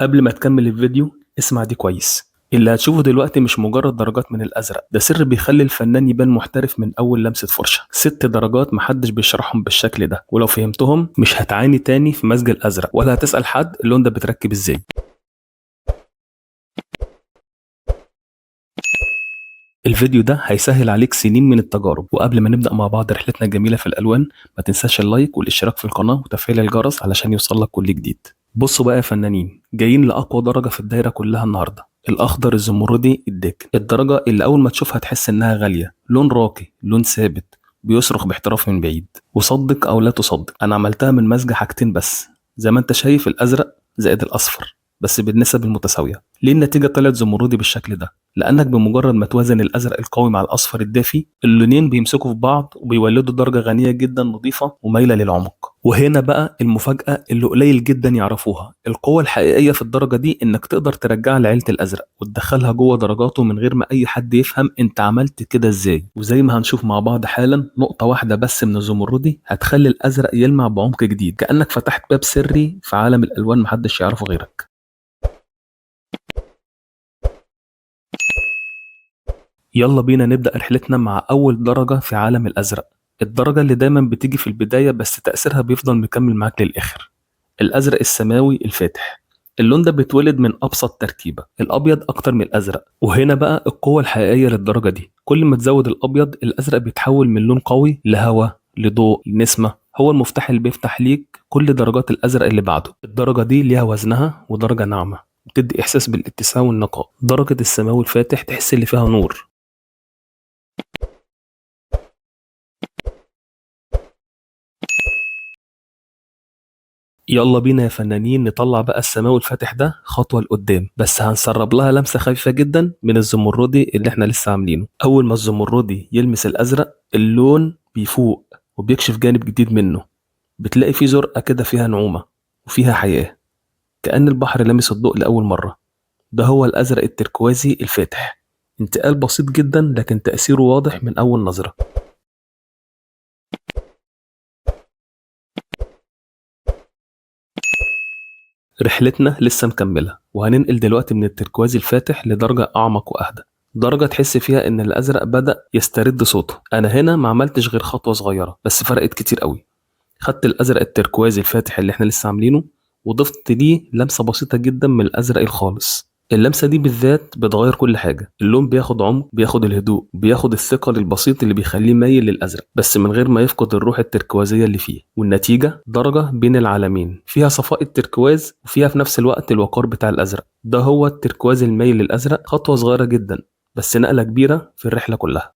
قبل ما تكمل الفيديو اسمع دي كويس. اللي هتشوفه دلوقتي مش مجرد درجات من الأزرق، ده سر بيخلي الفنان يبان محترف من أول لمسة فرشة. 6 درجات محدش بيشرحهم بالشكل ده، ولو فهمتهم مش هتعاني تاني في مزج الأزرق ولا هتسأل حد اللون ده بتركب ازاي. الفيديو ده هيسهل عليك سنين من التجارب. وقبل ما نبدأ مع بعض رحلتنا الجميلة في الألوان، ما تنساش اللايك والاشتراك في القناة وتفعيل الجرس علشان يوصلك كل جديد. بصوا بقى يا فنانين، جايين لأقوى درجة في الدايرة كلها النهاردة، الأخضر الزمردي الداكن. الدرجة اللي أول ما تشوفها تحس إنها غالية، لون راقي، لون ثابت، بيصرخ باحتراف من بعيد. وصدق أو لا تصدق، أنا عملتها من مزج حاجتين بس، زي ما أنت شايف الأزرق زائد الأصفر، بس بالنسب المتساوية. ليه النتيجة طلعت زمردي بالشكل ده؟ لأنك بمجرد ما توازن الأزرق القوي مع الأصفر الدافي، اللونين بيمسكوا في بعض وبيولدوا درجة غنية جدا، نظيفة ومايلة للعمق. وهنا بقى المفاجأة اللي قليل جدا يعرفوها، القوة الحقيقية في الدرجة دي إنك تقدر ترجعها لعيلة الأزرق وتدخلها جوه درجاته من غير ما أي حد يفهم أنت عملت كده إزاي. وزي ما هنشوف مع بعض حالا، نقطة واحدة بس من الزمردي هتخلي الأزرق يلمع بعمق جديد، كأنك فتحت باب سري في عالم الألوان محدش يعرفه غيرك. يلا بينا نبدأ رحلتنا مع أول درجة في عالم الأزرق، الدرجة اللي دايما بتيجي في البداية بس تأثيرها بيفضل مكمل معاك للآخر. الأزرق السماوي الفاتح. اللون ده بيتولد من أبسط تركيبة، الأبيض أكتر من الأزرق. وهنا بقى القوة الحقيقية للدرجة دي، كل ما تزود الأبيض الأزرق بيتحول من لون قوي لهواء، لضوء، لنسمة. هو المفتاح اللي بيفتح ليك كل درجات الأزرق اللي بعده. الدرجة دي ليها وزنها ودرجة ناعمة بتدي إحساس بالاتساع والنقاء. درجة السماوي الفاتح تحس اللي فيها نور. يلا بينا يا فنانين نطلع بقى السماوي الفاتح ده خطوة لقدام، بس هنسرب لها لمسة خفيفة جدا من الزمردي اللي احنا لسه عاملينه. أول ما الزمردي يلمس الأزرق اللون بيفوق وبيكشف جانب جديد منه، بتلاقي فيه زرقة كده فيها نعومة وفيها حياة، كأن البحر لمس الضوء لأول مرة. ده هو الأزرق التركوازي الفاتح، انتقال بسيط جدا لكن تأثيره واضح من أول نظرة. رحلتنا لسه مكملة، وهننقل دلوقتي من التركوازي الفاتح لدرجة أعمق وأهدى، درجة تحس فيها إن الأزرق بدأ يسترد صوته. أنا هنا ما عملتش غير خطوة صغيرة بس فرقت كتير قوي. خدت الأزرق التركوازي الفاتح اللي احنا لسه عاملينه وضفت ليه لمسة بسيطة جدا من الأزرق الخالص. اللمسة دي بالذات بتغير كل حاجة، اللون بياخد عمق، بياخد الهدوء، بياخد الثقل البسيط اللي بيخليه مايل للأزرق بس من غير ما يفقد الروح التركوازية اللي فيه. والنتيجة درجة بين العالمين، فيها صفاء التركواز وفيها في نفس الوقت الوقار بتاع الأزرق. ده هو التركواز المايل للأزرق، خطوة صغيرة جدا بس نقلة كبيرة في الرحلة كلها.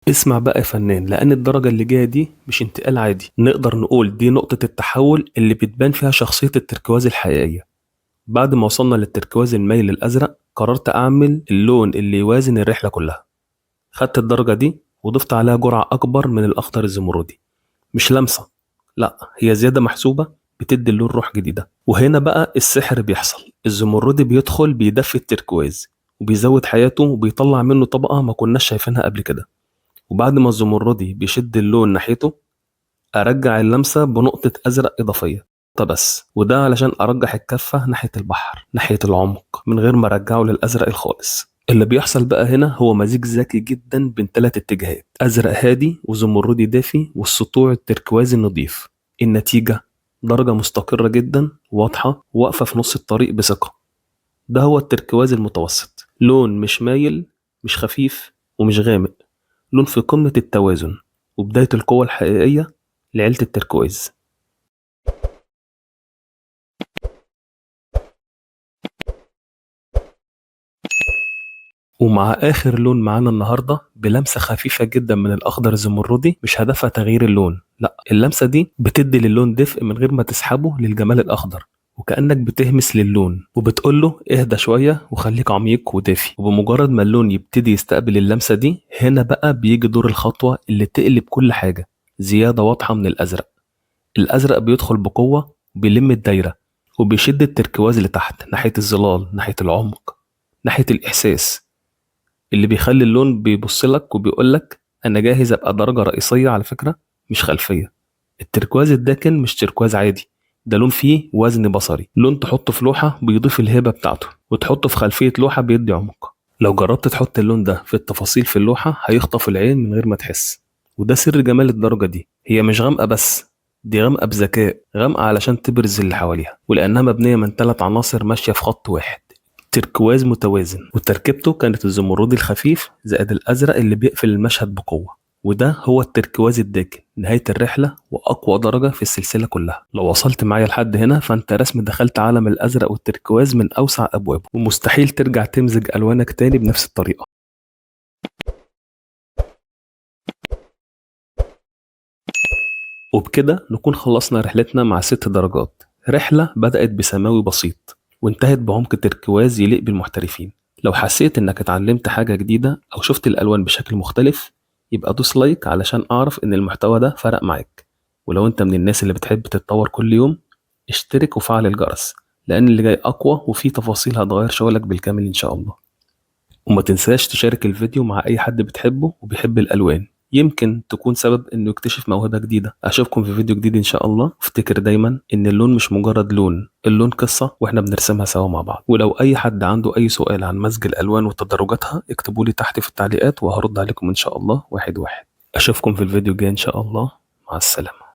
اسمع بقى يا فنان، لأن الدرجة اللي جاية دي مش انتقال عادي، نقدر نقول دي نقطة التحول اللي بتبان فيها شخصية التركواز الحقيقية. بعد ما وصلنا للتركواز المايل الأزرق، قررت أعمل اللون اللي يوازن الرحلة كلها. خدت الدرجة دي وضفت عليها جرعة أكبر من الأخضر الزمردي، مش لمسة، لأ، هي زيادة محسوبة بتدي اللون روح جديدة. وهنا بقى السحر بيحصل، الزمردي بيدخل بيدفي التركواز وبيزود حياته وبيطلع منه طبقة ما كناش شايفينها قبل كده. وبعد ما الزمردي بيشد اللون ناحيته، أرجع اللمسة بنقطة أزرق إضافية. طب بس، وده علشان أرجح الكفة ناحية البحر، ناحية العمق، من غير ما أرجعه للأزرق الخالص. اللي بيحصل بقى هنا هو مزيج ذكي جدا بين 3 اتجاهات، أزرق هادي وزمردي دافي والسطوع التركوازي النظيف. النتيجة درجة مستقرة جدا، واضحة، واقفة في نص الطريق بثقة. ده هو التركواز المتوسط، لون مش مايل، مش خفيف، ومش غامق، لون في قمة التوازن وبداية القوة الحقيقية لعيلة التركواز. ومع آخر لون معانا النهاردة بلمسة خفيفة جدا من الأخضر الزمردي، مش هدفها تغيير اللون، لا، اللمسة دي بتدي للون دفء من غير ما تسحبه للجمال الأخضر، وكأنك بتهمس للون وبتقول له اهدى شوية وخليك عميق ودافي. وبمجرد ما اللون يبتدي يستقبل اللمسة دي، هنا بقى بيجي دور الخطوة اللي تقلب كل حاجة، زيادة واضحة من الأزرق. الأزرق بيدخل بقوة وبيلم الدايرة وبيشد التركواز لتحت، ناحية الظلال، ناحية العمق، ناحية الإحساس، اللي بيخلي اللون بيبصلك وبيقولك انا جاهز ابقى درجة رئيسية على فكرة، مش خلفية. التركواز الداكن مش تركواز عادي، ده لون فيه وزن بصري، لون تحطه في لوحة بيضيف الهبة بتاعته، وتحطه في خلفية لوحة بيدي عمق. لو جربت تحط اللون ده في التفاصيل في اللوحة هيخطف العين من غير ما تحس. وده سر جمال الدرجة دي، هي مش غامقة بس، دي غامقة بذكاء، غامقة علشان تبرز اللي حواليها، ولأنها مبنية من 3 عناصر ماشية في خط واحد. تركواز متوازن، وتركيبته كانت الزمردي الخفيف زائد الأزرق اللي بيقفل المشهد بقوة. وده هو التركواز الداكن، نهاية الرحلة وأقوى درجة في السلسلة كلها. لو وصلت معايا لحد هنا فأنت رسم دخلت عالم الأزرق والتركواز من أوسع أبوابه، ومستحيل ترجع تمزج ألوانك تاني بنفس الطريقة. وبكده نكون خلصنا رحلتنا مع 6 درجات، رحلة بدأت بسماوي بسيط وانتهت بعمق تركواز يليق بالمحترفين. لو حسيت انك اتعلمت حاجة جديدة او شفت الالوان بشكل مختلف، يبقى دوس لايك علشان اعرف ان المحتوى ده فرق معاك. ولو انت من الناس اللي بتحب تتطور كل يوم، اشترك وفعل الجرس، لان اللي جاي اقوى وفيه تفاصيل هتغير شغلك بالكامل ان شاء الله. وما تنساش تشارك الفيديو مع اي حد بتحبه وبيحب الالوان، يمكن تكون سبب انه يكتشف موهبة جديدة. اشوفكم في فيديو جديد ان شاء الله. افتكر دايما ان اللون مش مجرد لون، اللون قصة واحنا بنرسمها سوا مع بعض. ولو اي حد عنده اي سؤال عن مزج الالوان وتدرجاتها اكتبوا لي تحت في التعليقات وهرد عليكم ان شاء الله واحد واحد. اشوفكم في الفيديو الجاي ان شاء الله. مع السلامة.